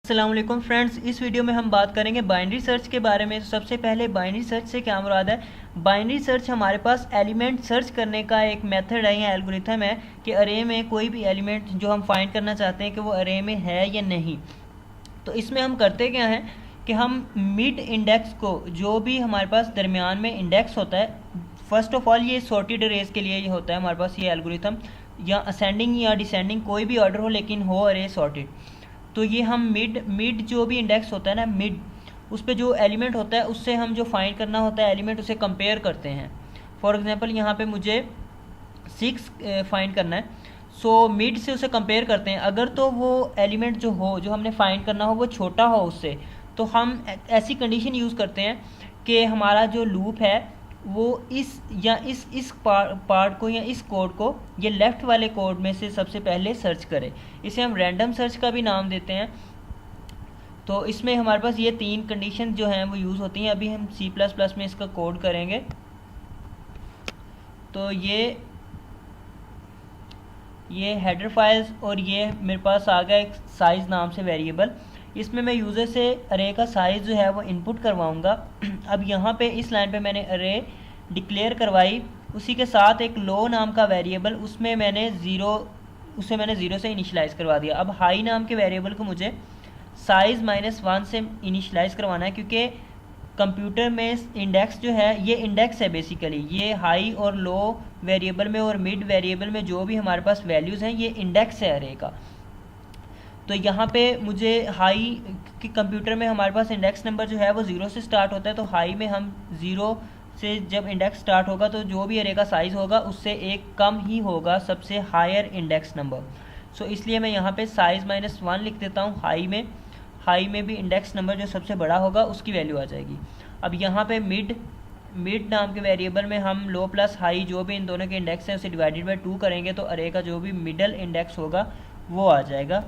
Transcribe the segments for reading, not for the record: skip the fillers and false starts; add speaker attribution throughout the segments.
Speaker 1: अस्सलाम वालेकुम फ्रेंड्स, इस वीडियो में हम बात करेंगे बाइनरी सर्च के बारे में। तो सबसे पहले बाइनरी सर्च से क्या मुराद है। बाइनरी सर्च हमारे पास एलिमेंट सर्च करने का एक मेथड है या एल्गोरिथम है कि अरे में कोई भी एलिमेंट जो हम फाइंड करना चाहते हैं कि वो अरे में है या नहीं। तो इसमें हम करते क्या हैं कि हम मिड इंडेक्स को, जो भी हमारे पास दरमियान में इंडेक्स होता है, फर्स्ट ऑफ ऑल ये सॉर्टेड अरेज के लिए ये होता है हमारे पास ये एल्गोरिथम, या असेंडिंग या डिसेंडिंग कोई भी ऑर्डर हो लेकिन हो अरे सॉर्टेड। तो ये हम मिड जो भी इंडेक्स होता है ना, मिड उस पर जो एलिमेंट होता है उससे हम जो फाइंड करना होता है एलिमेंट, उसे कंपेयर करते हैं। फॉर एग्जांपल यहाँ पे मुझे 6 फाइंड करना है, सो मिड से उसे कंपेयर करते हैं। अगर तो वो एलिमेंट जो हो, जो हमने फाइंड करना हो, वो छोटा हो उससे, तो हम ऐसी कंडीशन यूज़ करते हैं कि हमारा जो लूप है वो इस पार्ट को या इस कोड को ये लेफ़्ट वाले कोड में से सबसे पहले सर्च करे। इसे हम रैंडम सर्च का भी नाम देते हैं। तो इसमें हमारे पास ये 3 कंडीशन जो हैं वो यूज़ होती हैं। अभी हम C++ में इसका कोड करेंगे। तो ये हेडर फाइल्स और ये मेरे पास आ गया एक साइज़ नाम से वेरिएबल। इसमें मैं यूज़र से अरे का साइज़ जो है वो इनपुट करवाऊँगा। अब यहाँ पे इस लाइन पे मैंने अरे डिक्लेयर करवाई, उसी के साथ एक लो नाम का वेरिएबल, उसे मैंने ज़ीरो से इनिशलाइज़ करवा दिया। अब हाई नाम के वेरिएबल को मुझे साइज़ -1 से इनिशलाइज़ करवाना है, क्योंकि कंप्यूटर में इंडेक्स जो है ये इंडेक्स है बेसिकली। ये हाई और लो वेरिएबल में और मिड वेरिएबल में जो भी हमारे पास वैल्यूज़ हैं ये इंडेक्स है अरे का। तो यहाँ पे मुझे हाई कि कंप्यूटर में हमारे पास इंडेक्स नंबर जो है वो 0 से स्टार्ट होता है, तो हाई में हम 0 से जब इंडेक्स स्टार्ट होगा तो जो भी अरे का साइज़ होगा उससे एक कम ही होगा सबसे हायर इंडेक्स नंबर। सो इसलिए मैं यहाँ पे साइज़ -1 लिख देता हूँ हाई में भी इंडेक्स नंबर जो सबसे बड़ा होगा उसकी वैल्यू आ जाएगी। अब यहाँ पे मिड नाम के वेरिएबल में हम लो प्लस हाई जो भी इन दोनों के इंडेक्स हैं उसे डिवाइडेड बाई 2 करेंगे, तो अरे का जो भी मिडल इंडेक्स होगा वो आ जाएगा।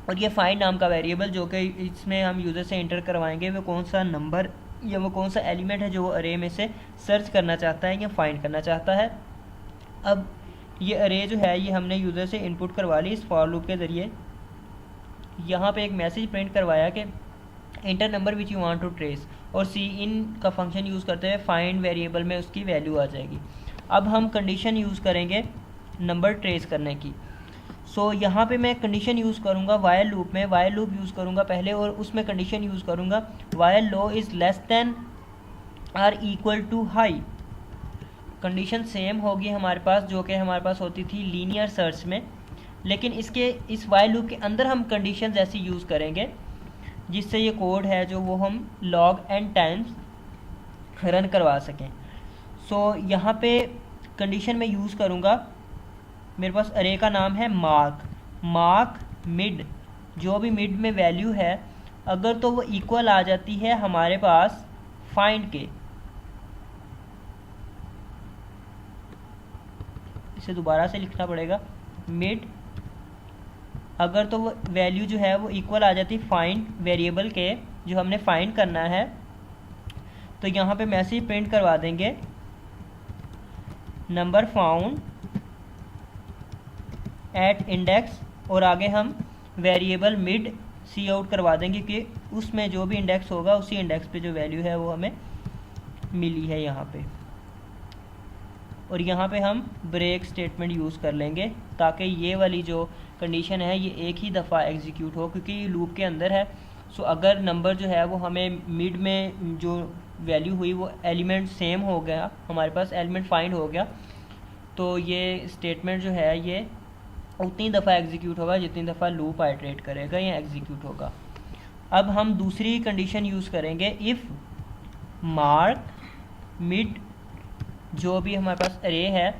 Speaker 1: और ये फाइंड नाम का वेरिएबल जो कि इसमें हम यूज़र से इंटर करवाएंगे वो कौन सा नंबर या वो कौन सा एलिमेंट है जो वो अरे में से सर्च करना चाहता है या फाइंड करना चाहता है। अब ये अरे जो है ये हमने यूज़र से इनपुट करवा ली इस फॉर लूप के ज़रिए। यहाँ पे एक मैसेज प्रिंट करवाया कि enter number which you want to trace, और सी इन का फंक्शन यूज़ करते हुए फाइंड वेरिएबल में उसकी वैल्यू आ जाएगी। अब हम कंडीशन यूज़ करेंगे नंबर ट्रेस करने की। सो यहाँ पे मैं कंडीशन यूज़ करूँगा वाइल लूप में, वाइल लूप यूज़ करूँगा पहले, और उसमें कंडीशन यूज़ करूँगा while low is less than or equal to high. Condition same होगी हमारे पास जो कि हमारे पास होती थी लीनियर सर्च में, लेकिन इस वाइल लूप के अंदर हम कंडीशन ऐसी यूज़ करेंगे जिससे ये कोड है जो वो हम log n टाइम्स रन करवा सकें। सो यहाँ पे कंडीशन में यूज़ करूँगा, मेरे पास अरे का नाम है मार्क मिड, जो भी मिड में वैल्यू है अगर तो वो इक्वल आ जाती है हमारे पास फाइंड के, इसे दोबारा से लिखना पड़ेगा, मिड अगर तो वो वैल्यू जो है वो इक्वल आ जाती फाइंड वेरिएबल के जो हमने फाइंड करना है, तो यहाँ पे मैसेज प्रिंट करवा देंगे नंबर फाउंड एट इंडेक्स, और आगे हम वेरिएबल मिड सी आउट करवा देंगे कि उसमें जो भी इंडेक्स होगा उसी इंडेक्स पे जो वैल्यू है वो हमें मिली है यहाँ पे। और यहाँ पे हम ब्रेक स्टेटमेंट यूज़ कर लेंगे ताकि ये वाली जो कंडीशन है ये एक ही दफ़ा एग्जीक्यूट हो, क्योंकि ये लूप के अंदर है। सो अगर नंबर जो है वो हमें मिड में जो वैल्यू हुई वो एलिमेंट सेम हो गया, हमारे पास एलिमेंट फाइंड हो गया, तो ये स्टेटमेंट जो है ये उतनी दफ़ा एग्जीक्यूट होगा जितनी दफ़ा लूप आइटरेट करेगा या एग्जीक्यूट होगा। अब हम दूसरी कंडीशन यूज़ करेंगे, इफ़ मार्क मिड जो भी हमारे पास अरे है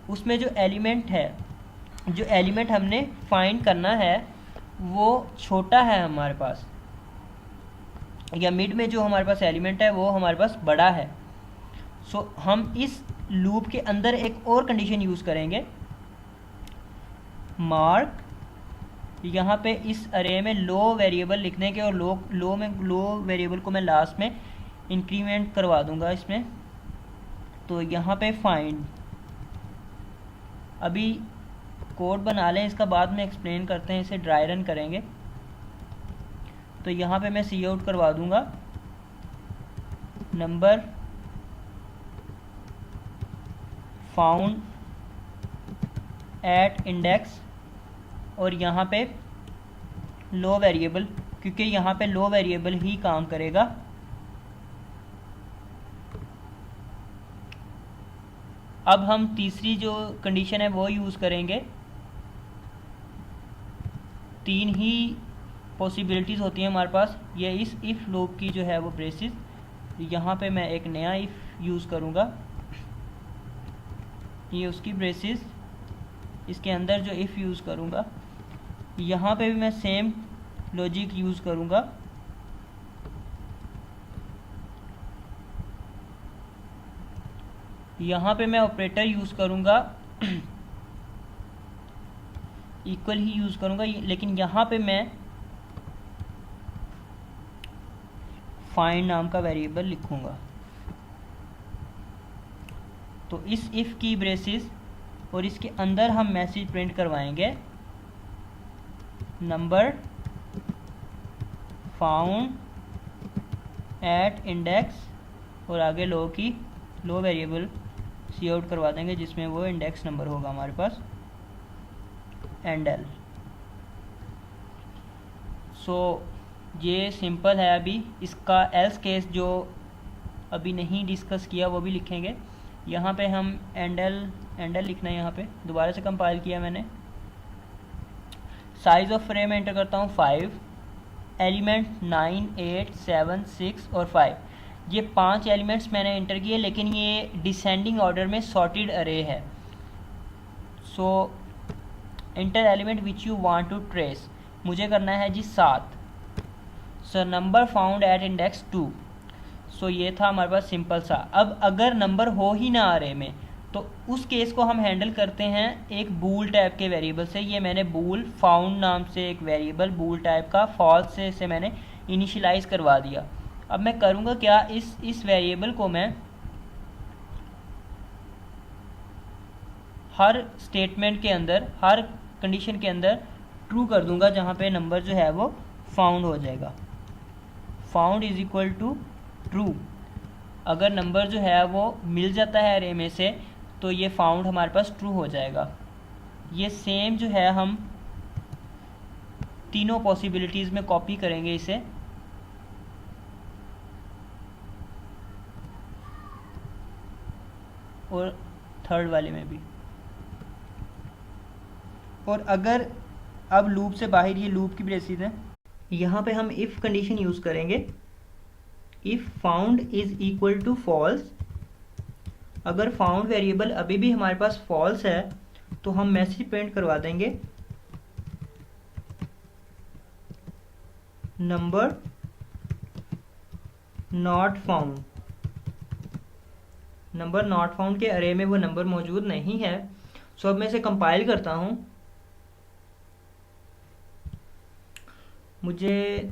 Speaker 1: उसमें जो एलिमेंट हमने फाइंड करना है वो छोटा है हमारे पास, या मिड में जो हमारे पास एलिमेंट है वो हमारे पास बड़ा है। सो हम इस लूप के अंदर एक और कंडीशन यूज़ करेंगे, मार्क यहाँ पे इस अरे में लो वेरिएबल लिखने के, और लो वेरिएबल को मैं लास्ट में इंक्रीमेंट करवा दूंगा इसमें। तो यहाँ पे फाइंड, अभी कोड बना लें, इसका बाद में एक्सप्लेन करते हैं, इसे ड्राई रन करेंगे। तो यहाँ पे मैं सी आउट करवा दूंगा नंबर फाउंड एट इंडेक्स, और यहाँ पे लो वेरिएबल, क्योंकि यहाँ पे लो वेरिएबल ही काम करेगा। अब हम तीसरी जो कंडीशन है वो यूज़ करेंगे। तीन ही पॉसिबिलिटीज़ होती हैं हमारे पास। ये इस इफ़ लूप की जो है वो ब्रेसिस, यहाँ पे मैं एक नया इफ़ यूज़ करूँगा, ये उसकी ब्रेसिस, इसके अंदर जो इफ़ यूज़ करूँगा, यहाँ पे भी मैं सेम लॉजिक यूज़ करूँगा। यहाँ पे मैं ऑपरेटर यूज़ करूँगा, इक्वल ही यूज़ करूँगा, लेकिन यहाँ पे मैं फाइंड नाम का वेरिएबल लिखूँगा। तो इस इफ़ की ब्रेसिस और इसके अंदर हम मैसेज प्रिंट करवाएंगे नंबर फाउंड एट इंडेक्स, और आगे लो वेरिएबल सी आउट करवा देंगे जिसमें वो इंडेक्स नंबर होगा हमारे पास एंडल। सो ये सिंपल है। अभी इसका एल्स केस जो अभी नहीं डिस्कस किया वो भी लिखेंगे। यहाँ पे हम एंडल लिखना है, यहाँ पे दोबारा से कंपाइल किया मैंने। साइज ऑफ फ्रेम एंटर करता हूँ 5, एलिमेंट 9, 8, 7, 6 और 5। ये 5 एलिमेंट्स मैंने एंटर किए, लेकिन ये डिसेंडिंग ऑर्डर में सॉर्टेड अरे है। So enter element which you want to trace, मुझे करना है जी 7। So number found at index 2। सो ये था हमारे पास सिंपल सा। अब अगर नंबर हो ही ना अरे में, तो उस केस को हम हैंडल करते हैं एक बूल टाइप के वेरिएबल से। ये मैंने बूल फाउंड नाम से एक वेरिएबल बूल टाइप का फॉल्स से इसे मैंने इनिशियलाइज करवा दिया। अब मैं करूँगा क्या, इस वेरिएबल को मैं हर स्टेटमेंट के अंदर, हर कंडीशन के अंदर ट्रू कर दूंगा, जहाँ पे नंबर जो है वो फाउंड हो जाएगा। Found is equal to true. अगर नंबर जो है वो मिल जाता है अरे में से, तो ये फाउंड हमारे पास ट्रू हो जाएगा। ये सेम जो है हम तीनों पॉसिबिलिटीज़ में कॉपी करेंगे इसे, और थर्ड वाले में भी। और अगर अब लूप से बाहर, ये लूप की ब्रेसिस है, यहाँ पे हम इफ़ कंडीशन यूज़ करेंगे। If found is equal to false, अगर फाउंड वेरिएबल अभी भी हमारे पास फॉल्स है तो हम मैसेज प्रिंट करवा देंगे number not found. Number not found के अरे में वो नंबर मौजूद नहीं है। सो अब मैं इसे कंपाइल करता हूँ। मुझे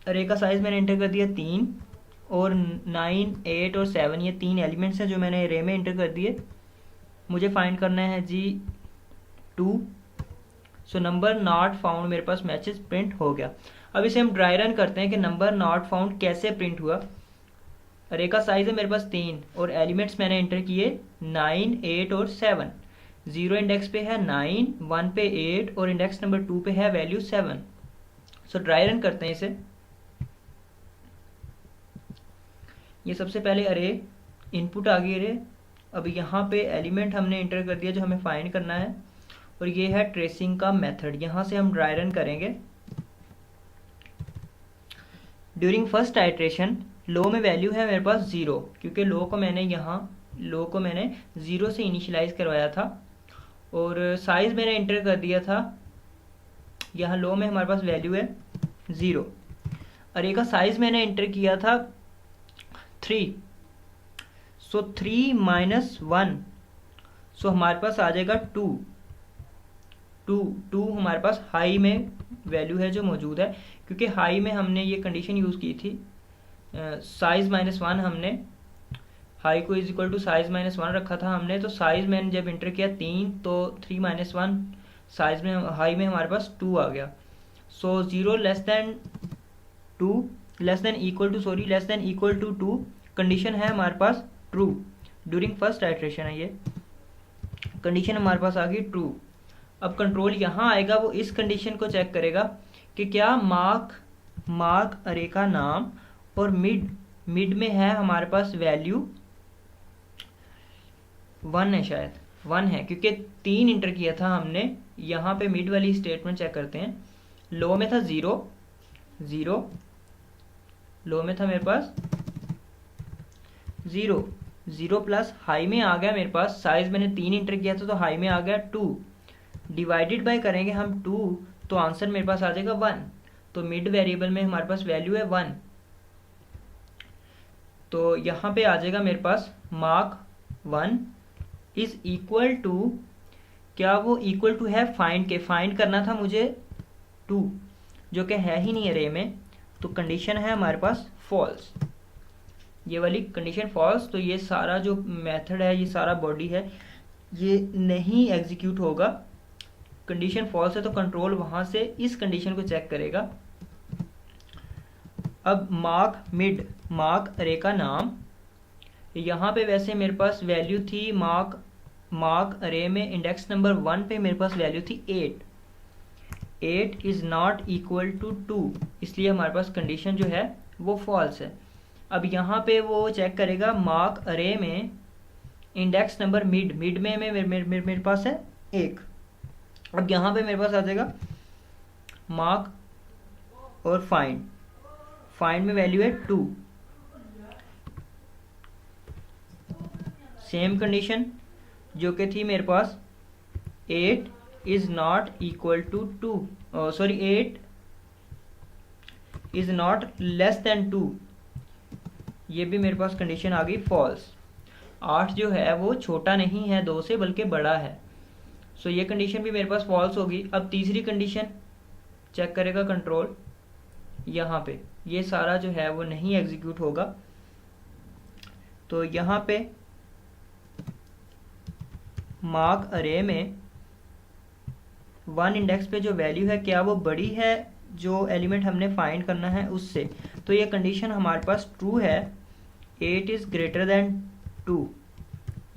Speaker 1: अरे का साइज मैंने एंटर कर दिया 3, और 9, 8 और 7 ये 3 एलिमेंट्स हैं जो मैंने अरे में एंटर कर दिए। मुझे फाइंड करना है जी 2। सो नंबर नॉट फाउंड मेरे पास मैसेज प्रिंट हो गया। अब इसे हम ड्राई रन करते हैं कि नंबर नॉट फाउंड कैसे प्रिंट हुआ। अरे का साइज है मेरे पास 3, और एलिमेंट्स मैंने एंटर किए 9, 8 और 7। 0 इंडेक्स पे है 9, 1 पे 8 और इंडेक्स नंबर 2 पे है वैल्यू 7। सो ड्राई रन करते हैं इसे। ये सबसे पहले अरे इनपुट आ गई अरे। अब यहाँ पे एलिमेंट हमने एंटर कर दिया जो हमें फाइंड करना है, और ये है ट्रेसिंग का मेथड। यहाँ से हम ड्राई रन करेंगे। ड्यूरिंग फर्स्ट आइट्रेशन लो में वैल्यू है मेरे पास 0, क्योंकि लो को मैंने 0 से इनिशियलाइज करवाया था, और साइज मैंने एंटर कर दिया था। यहाँ लो में हमारे पास वैल्यू है 0। अरे का साइज मैंने एंटर किया था 3। सो 3 माइनस 1, सो हमारे पास आ जाएगा 2। 2 हमारे पास हाई में वैल्यू है जो मौजूद है, क्योंकि हाई में हमने ये कंडीशन यूज़ की थी। साइज माइनस 1 हमने हाई को is equal to size minus 1 रखा था हमने। तो साइज मैंने जब एंटर किया 3, तो 3 माइनस 1 साइज में, हाई में हमारे पास 2 आ गया। So 0 less than less than equal to 2, condition है हमारे पास ट्रू, ड्यूरिंग फर्स्ट आइट्रेशन है, ये कंडीशन हमारे पास आ गई ट्रू। अब कंट्रोल यहाँ आएगा, वो इस कंडीशन को चेक करेगा कि क्या मार्क अरे का नाम और मिड में है हमारे पास वैल्यू 1 है, शायद 1 है क्योंकि 3 इंटर किया था हमने। यहाँ पे मिड वाली स्टेटमेंट चेक करते हैं। लो में था 0, लो में था मेरे पास 0 प्लस हाई में आ गया मेरे पास, साइज मैंने 3 इंटर किया था तो हाई में आ गया 2, डिवाइडेड बाय करेंगे हम 2 तो आंसर मेरे पास आ जाएगा 1। तो मिड वेरिएबल में हमारे पास वैल्यू है 1, तो यहाँ पे आ जाएगा मेरे पास मार्क 1 इज इक्वल टू, क्या वो इक्वल टू है फाइंड के, फाइंड करना था मुझे 2 जो कि है ही नहीं अरे में, तो कंडीशन है हमारे पास फॉल्स, ये वाली कंडीशन फॉल्स। तो ये सारा जो मेथड है, ये सारा बॉडी है, ये नहीं एग्जीक्यूट होगा, कंडीशन फॉल्स है। तो कंट्रोल वहाँ से इस कंडीशन को चेक करेगा। अब मार्क अरे का नाम, यहाँ पे वैसे मेरे पास वैल्यू थी मार्क अरे में इंडेक्स नंबर 1 पे मेरे पास वैल्यू थी 8 इज नॉट इक्वल टू 2, इसलिए हमारे पास कंडीशन जो है वो फॉल्स है। अब यहाँ पे वो चेक करेगा मार्क अरे में इंडेक्स नंबर मिड में मेरे पास है 1। अब यहाँ पे मेरे पास आ जाएगा मार्क और फाइंड में वैल्यू है 2, सेम कंडीशन जो कि थी मेरे पास 8 is not equal to 2, 8 is not less than 2, ये भी मेरे पास कंडीशन आ गई फॉल्स। 8 जो है वो छोटा नहीं है 2 से बल्कि बड़ा है, सो ये कंडीशन भी मेरे पास फॉल्स होगी। अब तीसरी कंडीशन चेक करेगा कंट्रोल, यहाँ पे ये सारा जो है वो नहीं एग्जीक्यूट होगा। तो यहाँ पे मार्क अरे में 1 इंडेक्स पे जो वैल्यू है क्या वो बड़ी है जो एलिमेंट हमने फाइंड करना है उससे, तो ये कंडीशन हमारे पास ट्रू है, 8 इज ग्रेटर देन 2,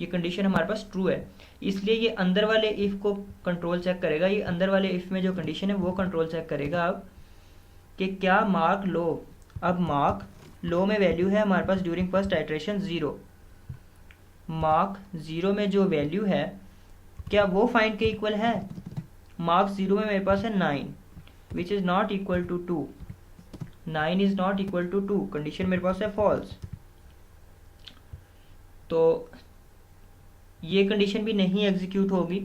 Speaker 1: ये कंडीशन हमारे पास ट्रू है। इसलिए ये अंदर वाले इफ को कंट्रोल चेक करेगा, ये अंदर वाले इफ में जो कंडीशन है वो कंट्रोल चेक करेगा अब कि क्या मार्क लो, अब मार्क लो में वैल्यू है हमारे पास ड्यूरिंग फर्स्ट आइट्रेशन 0, मार्क 0 में जो वैल्यू है क्या वो फाइंड के इक्वल है। मार्क 0 में मेरे पास है 9 which is not equal to 2, 9 is not equal to 2, condition मेरे पास है फॉल्स। तो ये कंडीशन भी नहीं एग्जीक्यूट होगी।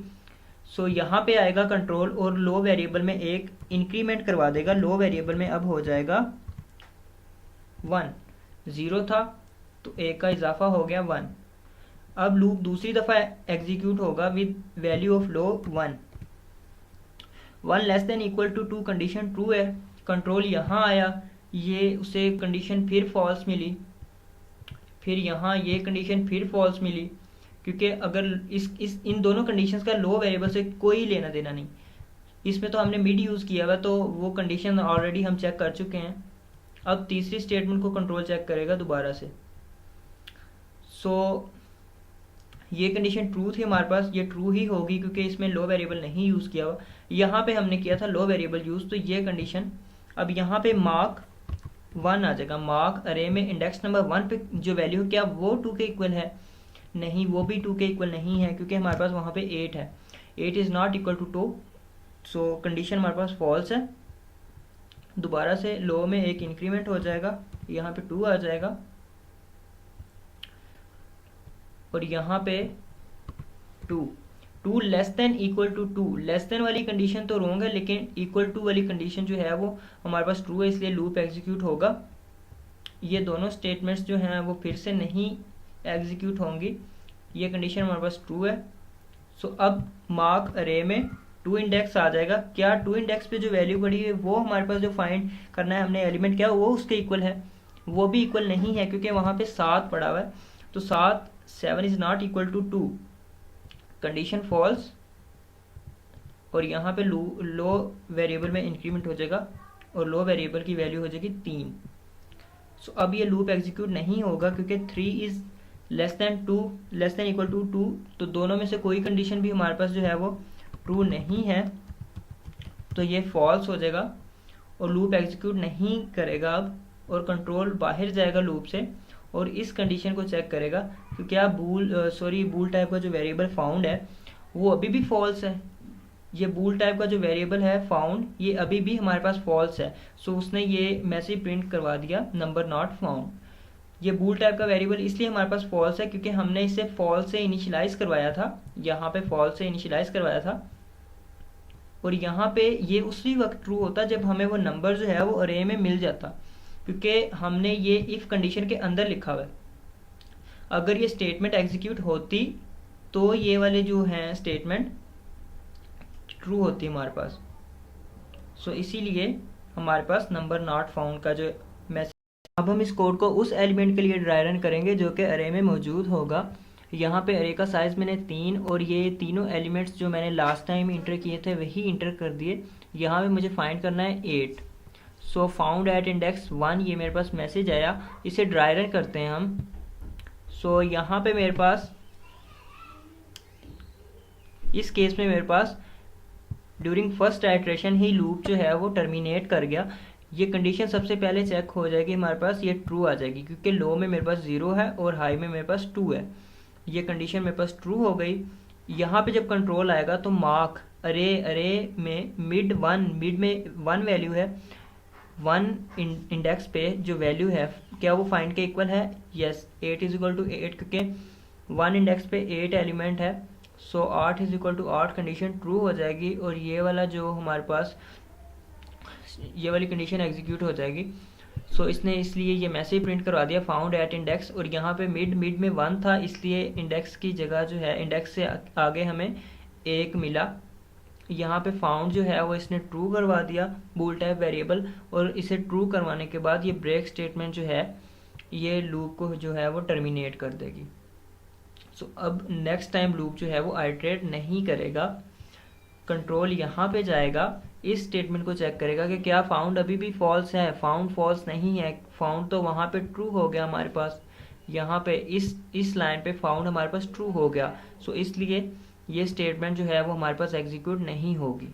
Speaker 1: सो यहाँ पे आएगा कंट्रोल और लो वेरिएबल में एक इंक्रीमेंट करवा देगा, लो वेरिएबल में अब हो जाएगा 1, 0 था तो 1 का इजाफा हो गया 1। अब लूप दूसरी दफ़ा एग्जीक्यूट होगा with value of low 1 less than equal to 2, condition true है। कंट्रोल यहाँ आया, ये उसे कंडीशन फिर फॉल्स मिली, फिर यहाँ ये कंडीशन फिर फॉल्स मिली, क्योंकि अगर इन दोनों कंडीशंस का लो वेरिएबल से कोई लेना देना नहीं, इसमें तो हमने मिड यूज़ किया हुआ तो वो कंडीशन ऑलरेडी हम चेक कर चुके हैं। अब तीसरी स्टेटमेंट को कंट्रोल चेक करेगा दोबारा से। सो ये कंडीशन ट्रू थी हमारे पास, ये ट्रू ही होगी क्योंकि इसमें लो वेरिएबल नहीं यूज़ किया हुआ, यहाँ पे हमने किया था लो वेरिएबल यूज़, तो ये कंडीशन। अब यहाँ पे मार्क 1 आ जाएगा, मार्क अरे में इंडेक्स नंबर 1 पे जो वैल्यू क्या वो 2 के इक्वल है, नहीं वो भी 2 के इक्वल नहीं है क्योंकि हमारे पास वहाँ पे 8 है, 8 is not equal to 2, so condition हमारे पास फॉल्स है। दोबारा से लो में एक इंक्रीमेंट हो जाएगा, यहाँ पे 2 आ जाएगा और यहाँ पे 2 less than equal to 2, less than वाली कंडीशन तो रॉन्ग है लेकिन इक्वल टू वाली कंडीशन जो है वो हमारे पास ट्रू है, इसलिए लूप एग्जीक्यूट होगा। ये दोनों स्टेटमेंट्स जो हैं वो फिर से नहीं एग्जीक्यूट होंगी, ये कंडीशन हमारे पास ट्रू है। सो अब मार्क अरे में 2 इंडेक्स आ जाएगा, क्या 2 इंडेक्स पे जो वैल्यू पड़ी है वो हमारे पास जो फाइंड करना है हमने एलिमेंट क्या वो उसके इक्वल है, वो भी इक्वल नहीं है क्योंकि वहाँ पे 7 पड़ा हुआ है, तो 7 is not equal to 2, condition false. और यहाँ पे लो वेरिएबल में इंक्रीमेंट हो जाएगा और लो वेरिएबल की वैल्यू हो जाएगी 3। सो अब ये लूप एग्जीक्यूट नहीं होगा क्योंकि 3 is less than 2 less than equal to 2, तो दोनों में से कोई कंडीशन भी हमारे पास जो है वो ट्रू नहीं है, तो ये फॉल्स हो जाएगा और लूप एग्जीक्यूट नहीं करेगा अब, और कंट्रोल बाहर जाएगा लूप से और इस कंडीशन को चेक करेगा कि क्या बूल टाइप का जो वेरिएबल फाउंड है वो अभी भी फॉल्स है। ये बूल टाइप का जो वेरिएबल है फाउंड, ये अभी भी हमारे पास फॉल्स है। सो उसने ये मैसेज प्रिंट करवा दिया नंबर नॉट फाउंड। ये बूल टाइप का वेरिएबल इसलिए हमारे पास फॉल्स है क्योंकि हमने इसे फॉल्स से इनिशियलाइज करवाया था, यहाँ पे फॉल्स से इनिशियलाइज करवाया था, और यहाँ पे ये उसी वक्त ट्रू होता जब हमें वो नंबर जो है वो अरे में मिल जाता, क्योंकि हमने ये इफ कंडीशन के अंदर लिखा हुआ है। अगर ये स्टेटमेंट एग्जीक्यूट होती तो ये वाले जो हैं स्टेटमेंट ट्रू होती हमारे पास। सो इसीलिए हमारे पास नंबर नॉट फाउंड का जो मैसेज। अब हम इस कोड को उस एलिमेंट के लिए ड्राई रन करेंगे जो कि अरे में मौजूद होगा। यहाँ पे अरे का साइज़ मैंने 3 और ये तीनों एलिमेंट्स जो मैंने लास्ट टाइम इंटर किए थे वही इंटर कर दिए। यहाँ पे मुझे फाइंड करना है 8। सो फाउंड एट इंडेक्स 1, ये मेरे पास मैसेज आया। इसे ड्राई रन करते हैं हम। सो यहाँ पे मेरे पास इस केस में मेरे पास ड्यूरिंग फर्स्ट आइट्रेशन ही लूप जो है वो टर्मिनेट कर गया। ये कंडीशन सबसे पहले चेक हो जाएगी हमारे पास, ये ट्रू आ जाएगी क्योंकि लो में मेरे पास 0 है और हाई में मेरे पास 2 है। ये कंडीशन मेरे पास ट्रू हो गई। यहाँ पे जब कंट्रोल आएगा तो मार्क अरे में मिड में 1 वैल्यू है, 1 इंडेक्स पे जो वैल्यू है क्या वो फाइंड के इक्वल है? यस, 8 इज इक्वल टू 8 क्योंकि 1 इंडेक्स पे 8 एलिमेंट है। So 8 is equal to 8 condition true हो जाएगी और ये वाला जो हमारे पास ये वाली कंडीशन एग्जीक्यूट हो जाएगी। सो इसने इसलिए ये मैसेज प्रिंट करवा दिया फाउंड एट इंडेक्स, और यहाँ पे मिड में 1 था इसलिए इंडेक्स की जगह जो है इंडेक्स से आगे हमें 1 मिला। यहाँ पे फाउंड जो है वो इसने ट्रू करवा दिया बूल टाइप वेरिएबल, और इसे ट्रू करवाने के बाद ये ब्रेक स्टेटमेंट जो है ये लूप को जो है वो टर्मिनेट कर देगी। सो अब नेक्स्ट टाइम लूप जो है वो आइट्रेट नहीं करेगा। कंट्रोल यहाँ पे जाएगा, इस स्टेटमेंट को चेक करेगा कि क्या फाउंड अभी भी फॉल्स है। फाउंड फॉल्स नहीं है, फाउंड तो वहाँ पे ट्रू हो गया हमारे पास। यहाँ पे इस लाइन पे फाउंड हमारे पास ट्रू हो गया। सो इसलिए ये स्टेटमेंट जो है वो हमारे पास एग्जीक्यूट नहीं होगी।